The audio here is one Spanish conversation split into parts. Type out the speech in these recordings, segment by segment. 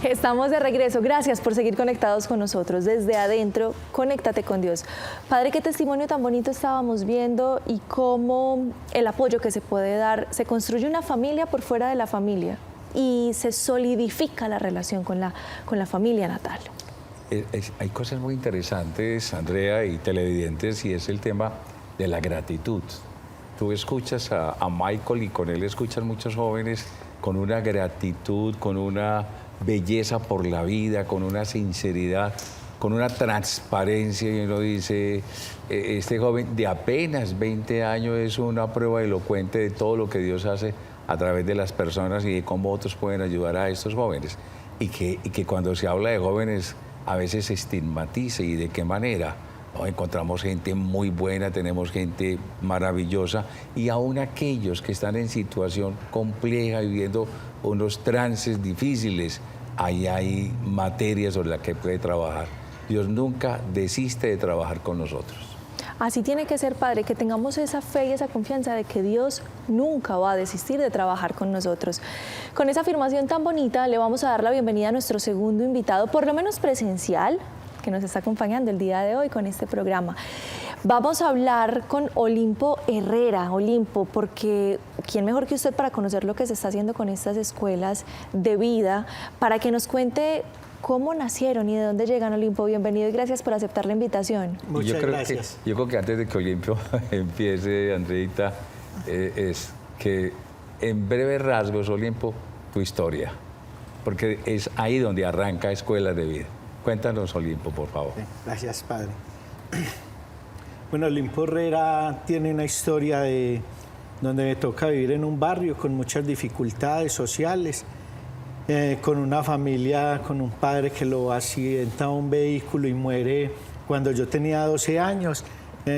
Estamos de regreso. Gracias por seguir conectados con nosotros. Desde adentro, conéctate con Dios. Padre, qué testimonio tan bonito estábamos viendo y cómo el apoyo que se puede dar, se construye una familia por fuera de la familia y se solidifica la relación con la familia natal. Hay cosas muy interesantes, Andrea y televidentes, y es el tema de la gratitud. Tú escuchas a Michael y con él escuchan muchos jóvenes con una gratitud, con una belleza por la vida, con una sinceridad, con una transparencia, y uno dice, este joven de apenas 20 años es una prueba elocuente de todo lo que Dios hace a través de las personas y de cómo otros pueden ayudar a estos jóvenes. Y que cuando se habla de jóvenes a veces se estigmatiza, y de qué manera. ¿No? Encontramos gente muy buena, tenemos gente maravillosa, y aún aquellos que están en situación compleja, viviendo unos trances difíciles, ahí hay materias sobre las que puede trabajar. Dios nunca desiste de trabajar con nosotros. Así tiene que ser, Padre, que tengamos esa fe y esa confianza de que Dios nunca va a desistir de trabajar con nosotros. Con esa afirmación tan bonita, le vamos a dar la bienvenida a nuestro segundo invitado, por lo menos presencial, que nos está acompañando el día de hoy con este programa. Vamos a hablar con Olimpo Herrera. Olimpo, porque ¿quién mejor que usted para conocer lo que se está haciendo con estas escuelas de vida? Para que nos cuente cómo nacieron y de dónde llegan. Olimpo, bienvenido y gracias por aceptar la invitación. Muchas gracias. Yo creo que antes de que Olimpo empiece, Andreita, es que en breves rasgos, Olimpo, tu historia, porque es ahí donde arranca Escuelas de Vida. Cuéntanos, Olimpo, por favor. Gracias, padre. Bueno, Olimpo Herrera tiene una historia de donde me toca vivir en un barrio con muchas dificultades sociales, con una familia, con un padre que lo accidenta un vehículo y muere cuando yo tenía 12 años.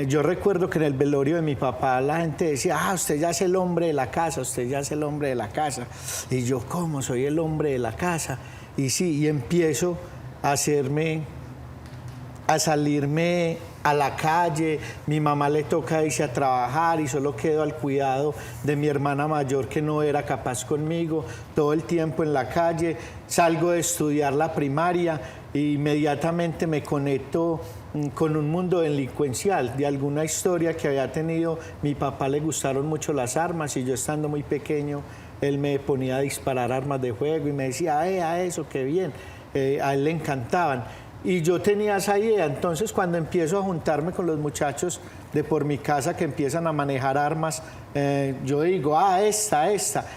Yo recuerdo que en el velorio de mi papá la gente decía, usted ya es el hombre de la casa, usted ya es el hombre de la casa. Y yo, ¿cómo? Soy el hombre de la casa. Y sí, y empiezo a salirme a la calle. Mi mamá le toca irse a trabajar y solo quedo al cuidado de mi hermana mayor que no era capaz conmigo, todo el tiempo en la calle. Salgo de estudiar la primaria e inmediatamente me conecto con un mundo delincuencial, de alguna historia que había tenido. Mi papá le gustaron mucho las armas y yo, estando muy pequeño, él me ponía a disparar armas de fuego y me decía, a eso, qué bien. A él le encantaban. Y yo tenía esa idea. Entonces, cuando empiezo a juntarme con los muchachos de por mi casa que empiezan a manejar armas, yo digo, esta.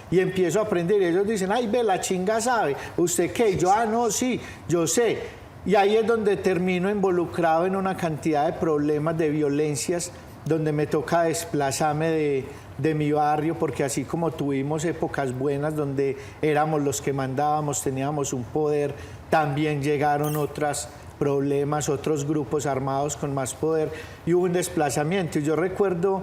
Y empiezo a aprender. Y ellos dicen, ve, la chinga sabe. ¿Usted qué? Y yo, no, sí, yo sé. Y ahí es donde termino involucrado en una cantidad de problemas, de violencias, donde me toca desplazarme de mi barrio, porque así como tuvimos épocas buenas donde éramos los que mandábamos, teníamos un poder, también llegaron otros problemas, otros grupos armados con más poder y hubo un desplazamiento. Y yo recuerdo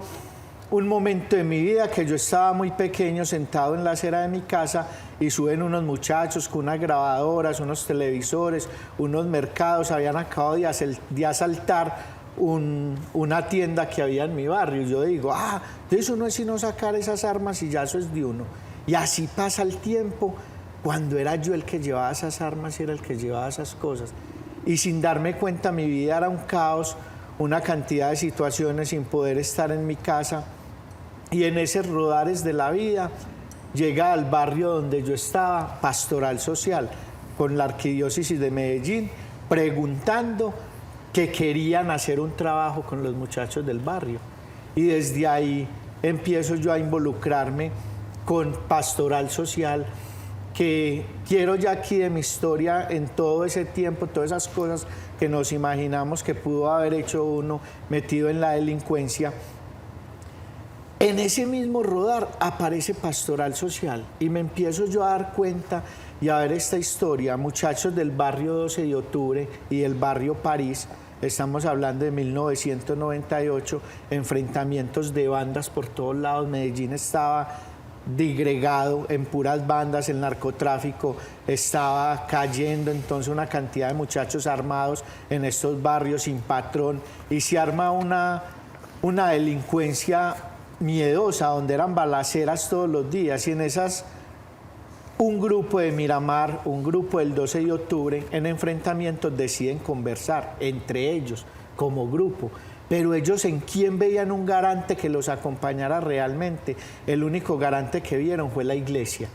un momento de mi vida que yo estaba muy pequeño, sentado en la acera de mi casa, y suben unos muchachos con unas grabadoras, unos televisores, unos mercados, habían acabado de asaltar una tienda que había en mi barrio. Yo digo, eso no es sino sacar esas armas y ya eso es de uno. Y así pasa el tiempo, cuando era yo el que llevaba esas armas y era el que llevaba esas cosas. Y sin darme cuenta, mi vida era un caos, una cantidad de situaciones sin poder estar en mi casa. Y en esos rodares de la vida, llega al barrio donde yo estaba, Pastoral Social, con la Arquidiócesis de Medellín, preguntando que querían hacer un trabajo con los muchachos del barrio. Y desde ahí empiezo yo a involucrarme con Pastoral Social, que quiero ya aquí de mi historia en todo ese tiempo, todas esas cosas que nos imaginamos que pudo haber hecho uno metido en la delincuencia. En ese mismo rodar aparece Pastoral Social y me empiezo yo a dar cuenta y a ver esta historia. Muchachos del barrio 12 de octubre y del barrio París, estamos hablando de 1998, enfrentamientos de bandas por todos lados. Medellín estaba digregado en puras bandas, el narcotráfico estaba cayendo, entonces una cantidad de muchachos armados en estos barrios sin patrón, y se arma una delincuencia miedosa, donde eran balaceras todos los días, y en esas un grupo de Miramar, un grupo del 12 de octubre, en enfrentamientos deciden conversar entre ellos como grupo. Pero ellos, ¿en quién veían un garante que los acompañara realmente? El único garante que vieron fue la iglesia.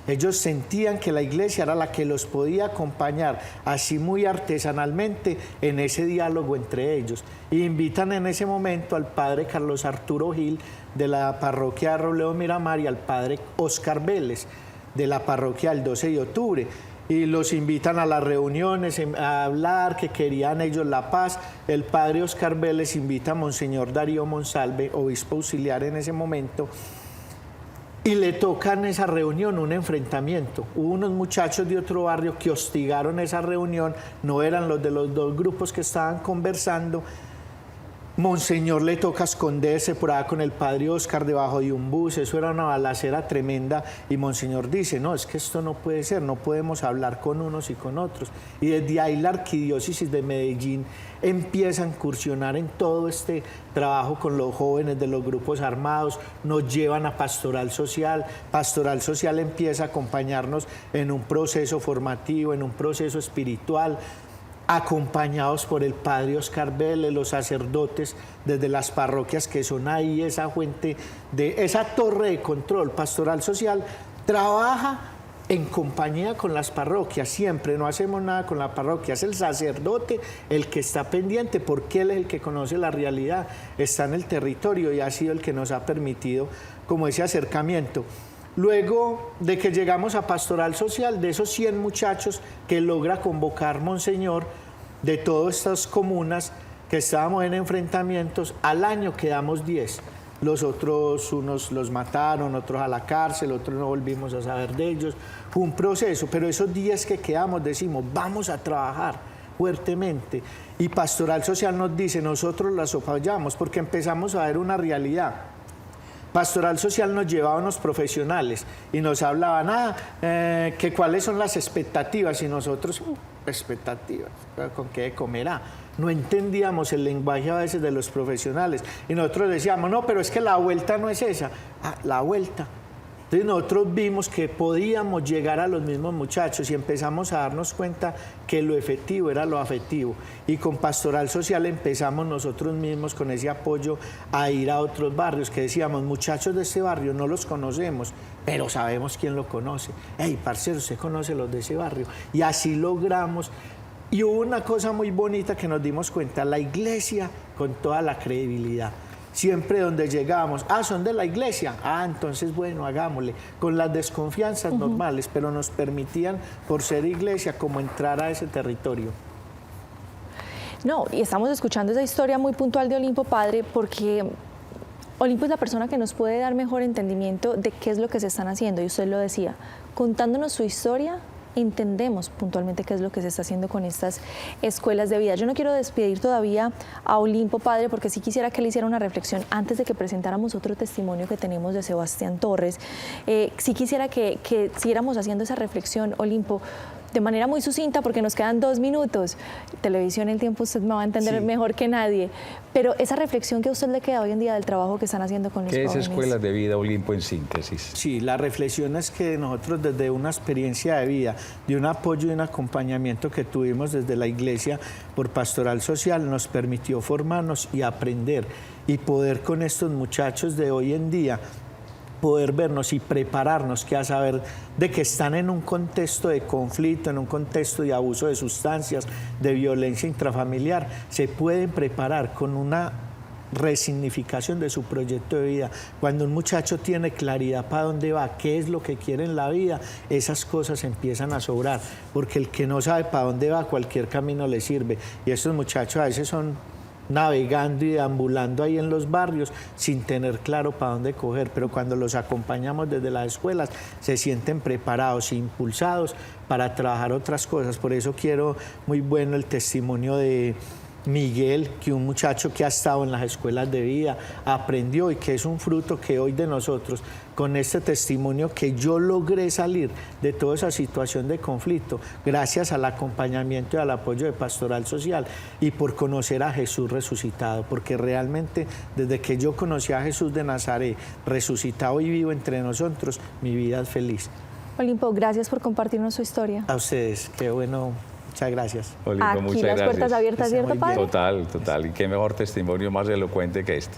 Ellos sentían que la iglesia era la que los podía acompañar, así muy artesanalmente, en ese diálogo entre ellos. Y invitan en ese momento al padre Carlos Arturo Gil, de la parroquia de Robledo Miramar, y al padre Oscar Vélez, de la parroquia del 12 de octubre. Y los invitan a las reuniones, a hablar, que querían ellos la paz. El padre Oscar Vélez invita a Monseñor Darío Monsalve, obispo auxiliar en ese momento, y le toca en esa reunión un enfrentamiento. Hubo unos muchachos de otro barrio que hostigaron esa reunión, no eran los de los dos grupos que estaban conversando. Monseñor le toca esconderse por allá con el padre Oscar debajo de un bus, eso era una balacera tremenda, y Monseñor dice, no, es que esto no puede ser, no podemos hablar con unos y con otros. Y desde ahí la arquidiócesis de Medellín empieza a incursionar en todo este trabajo con los jóvenes de los grupos armados, nos llevan a Pastoral Social empieza a acompañarnos en un proceso formativo, en un proceso espiritual, acompañados por el padre Oscar Vélez, los sacerdotes desde las parroquias que son ahí, esa fuente, de esa torre de control. Pastoral Social trabaja en compañía con las parroquias, siempre, no hacemos nada con la parroquia, es el sacerdote el que está pendiente, porque él es el que conoce la realidad, está en el territorio y ha sido el que nos ha permitido como ese acercamiento. Luego de que llegamos a Pastoral Social, de esos 100 muchachos que logra convocar Monseñor de todas estas comunas que estábamos en enfrentamientos, al año quedamos 10. Los otros, unos los mataron, otros a la cárcel, otros no volvimos a saber de ellos. Fue un proceso, pero esos 10 que quedamos decimos, vamos a trabajar fuertemente. Y Pastoral Social nos dice, nosotros las apoyamos, porque empezamos a ver una realidad. Pastoral Social nos llevaba a unos profesionales y nos hablaban, que cuáles son las expectativas, y nosotros, expectativas, ¿con qué comerá? No entendíamos el lenguaje a veces de los profesionales y nosotros decíamos, no, pero es que la vuelta no es esa, la vuelta. Entonces nosotros vimos que podíamos llegar a los mismos muchachos y empezamos a darnos cuenta que lo efectivo era lo afectivo. Y con Pastoral Social empezamos nosotros mismos con ese apoyo a ir a otros barrios que decíamos, muchachos de este barrio no los conocemos, pero sabemos quién lo conoce. Hey, parcero, usted conoce los de ese barrio. Y así logramos. Y hubo una cosa muy bonita que nos dimos cuenta, la iglesia con toda la credibilidad. Siempre donde llegábamos, son de la iglesia, entonces bueno, hagámosle, con las desconfianzas normales, pero nos permitían, por ser iglesia, como entrar a ese territorio. No, y estamos escuchando esa historia muy puntual de Olimpo, padre, porque Olimpo es la persona que nos puede dar mejor entendimiento de qué es lo que se están haciendo, y usted lo decía, contándonos su historia, entendemos puntualmente qué es lo que se está haciendo con estas escuelas de vida. Yo no quiero despedir todavía a Olimpo, padre, porque sí quisiera que le hiciera una reflexión antes de que presentáramos otro testimonio que tenemos de Sebastián Torres. Sí quisiera que siguiéramos haciendo esa reflexión, Olimpo, de manera muy sucinta, porque nos quedan 2 minutos. Televisión, el tiempo usted me va a entender mejor que nadie, pero esa reflexión que a usted le queda hoy en día del trabajo que están haciendo con los jóvenes. ¿Qué es Escuelas de Vida Olimpo en síntesis? Sí, la reflexión es que nosotros desde una experiencia de vida, de un apoyo y un acompañamiento que tuvimos desde la iglesia por Pastoral Social, nos permitió formarnos y aprender y poder con estos muchachos de hoy en día poder vernos y prepararnos, que a saber de que están en un contexto de conflicto, en un contexto de abuso de sustancias, de violencia intrafamiliar, se pueden preparar con una resignificación de su proyecto de vida. Cuando un muchacho tiene claridad para dónde va, qué es lo que quiere en la vida, esas cosas empiezan a sobrar, porque el que no sabe para dónde va, cualquier camino le sirve. Y estos muchachos a veces son navegando y deambulando ahí en los barrios sin tener claro para dónde coger, pero cuando los acompañamos desde las escuelas se sienten preparados e impulsados para trabajar otras cosas. Por eso quiero muy bueno el testimonio de Miguel, que un muchacho que ha estado en las escuelas de vida, aprendió, y que es un fruto que hoy de nosotros, con este testimonio, que yo logré salir de toda esa situación de conflicto gracias al acompañamiento y al apoyo de Pastoral Social y por conocer a Jesús resucitado, porque realmente desde que yo conocí a Jesús de Nazaret resucitado y vivo entre nosotros, mi vida es feliz. Olimpo, gracias por compartirnos su historia. A ustedes, qué bueno, muchas gracias. Olimpo, Aquí muchas las gracias. puertas abiertas, Que esté ¿cierto, muy padre? bien. Total, total. Y qué mejor testimonio más elocuente que este.